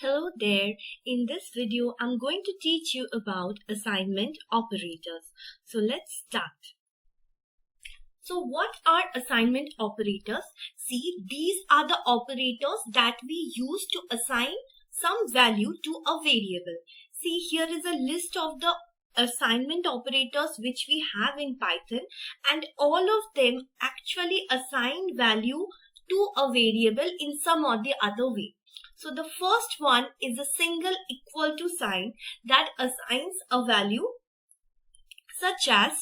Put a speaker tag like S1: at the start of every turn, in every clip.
S1: Hello there. In this video, I'm going to teach you about assignment operators. So let's start. So what are assignment operators? See, these are the operators that we use to assign some value to a variable. See, here is a list of the assignment operators which we have in Python, and all of them actually assign value to a variable in some or the other way. So the first one is a single equal to sign that assigns a value such as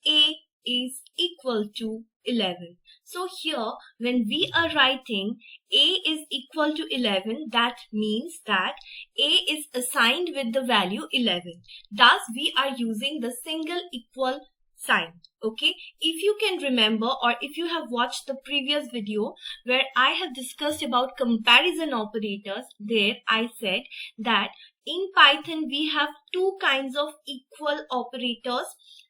S1: a is equal to 11. So here when we are writing a is equal to 11, that means that a is assigned with the value 11. Thus we are using the single equal sign. Okay, if you can remember, or if you have watched the previous video where I have discussed about comparison operators, there I said that in Python we have two kinds of equal operators.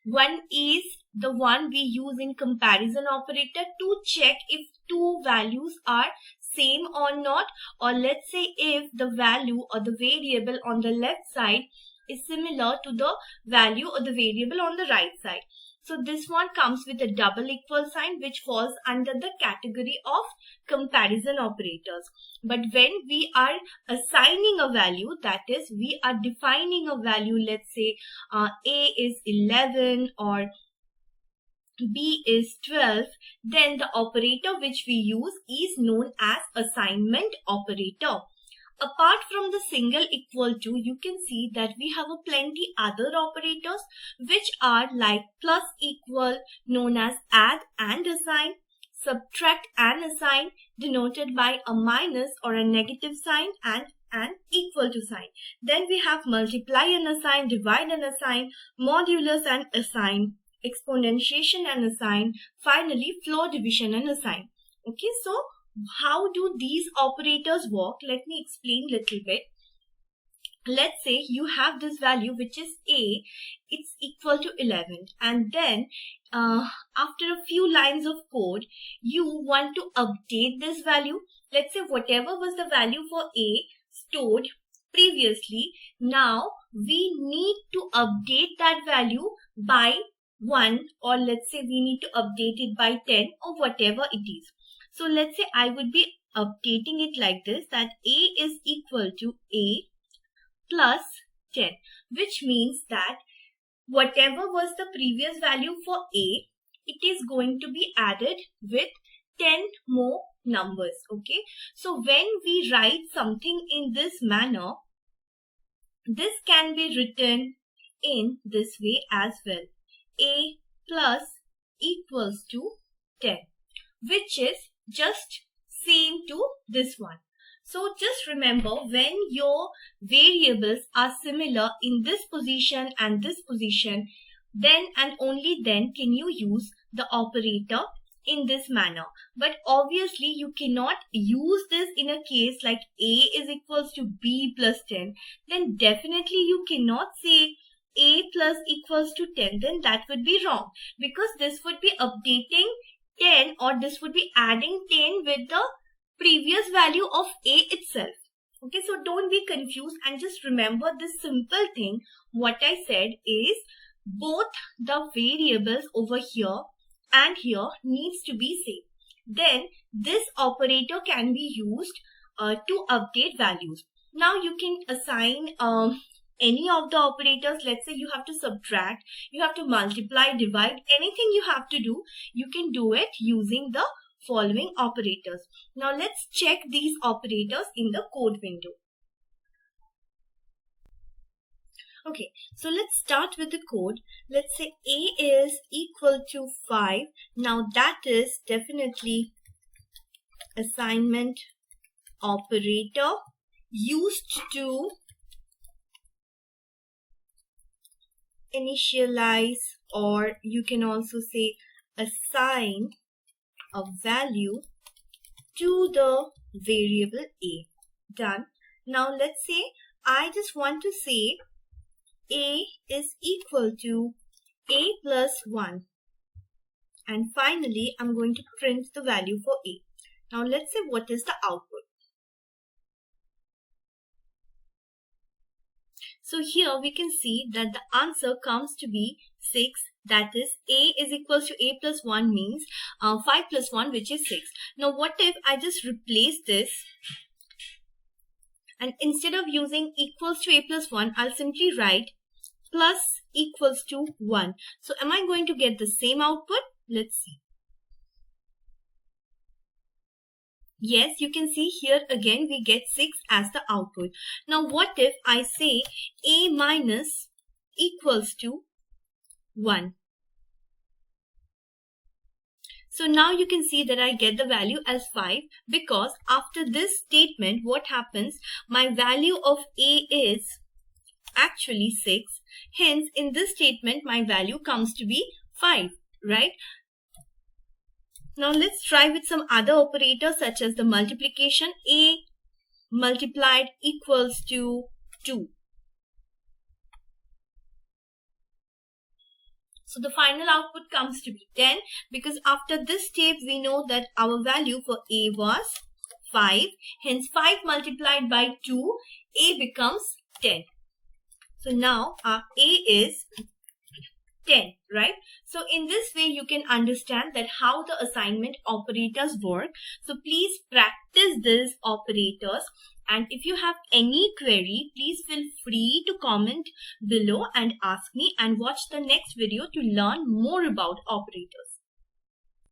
S1: One is the one we use in comparison operator to check if two values are same or not, or let's say if the value or the variable on the left side is similar to the value or the variable on the right side. So this one comes with a double equal sign, which falls under the category of comparison operators. But when we are assigning a value, that is we are defining a value, let's say a is 11 or b is 12, then the operator which we use is known as assignment operator. Apart from the single equal to, you can see that we have a plenty other operators which are like plus equal, known as add and assign, subtract and assign, denoted by a minus or a negative sign, and an equal to sign. Then we have multiply and assign, divide and assign, modulus and assign, exponentiation and assign, finally floor division and assign. Okay, so how do these operators work? Let me explain little bit. Let's say you have this value which is a, it's equal to 11, and then after a few lines of code you want to update this value. Let's say whatever was the value for a stored previously, now we need to update that value by 1, or let's say we need to update it by 10, or whatever it is. So let's say I would be updating it like this, that a is equal to a plus 10, which means that whatever was the previous value for a, it is going to be added with 10 more numbers. Okay, so when we write something in this manner, this can be written in this way as well: a plus equals to 10, which is just same to this one. So just remember, when your variables are similar in this position and this position, then and only then can you use the operator in this manner. But obviously you cannot use this in a case like a is equals to b plus 10. Then definitely you cannot say a plus equals to 10. Then that would be wrong, because this would be updating 10, or this would be adding 10 with the previous value of a itself. Okay, so don't be confused and just remember this simple thing. What I said is both the variables over here and here needs to be same. Then this operator can be used to update values. Now you can assign any of the operators. Let's say you have to subtract, you have to multiply, divide, anything you have to do, you can do it using the following operators. Now let's check these operators in the code window. Okay, so let's start with the code. Let's say a is equal to 5. Now that is definitely assignment operator used to initialize, or you can also say assign a value to the variable a. Done. Now let's say I just want to say a is equal to a plus 1, and finally I'm going to print the value for a. Now let's say what is the output. So here we can see that the answer comes to be 6. That is, A is equals to A plus 1 means 5 plus 1, which is 6. Now what if I just replace this, and instead of using equals to A plus 1, I'll simply write plus equals to 1. So am I going to get the same output? Let's see. Yes, you can see here again we get 6 as the output. Now what if I say A minus equals to 1? So now you can see that I get the value as 5, because after this statement what happens, my value of A is actually 6. Hence in this statement my value comes to be 5, right? Now let's try with some other operators such as the multiplication. A multiplied equals to 2. So the final output comes to be 10, because after this step we know that our value for A was 5. Hence 5 multiplied by 2, A becomes 10. So now our A is 10, right? So in this way you can understand that how the assignment operators work. So please practice these operators, and if you have any query, please feel free to comment below and ask me, and watch the next video to learn more about operators.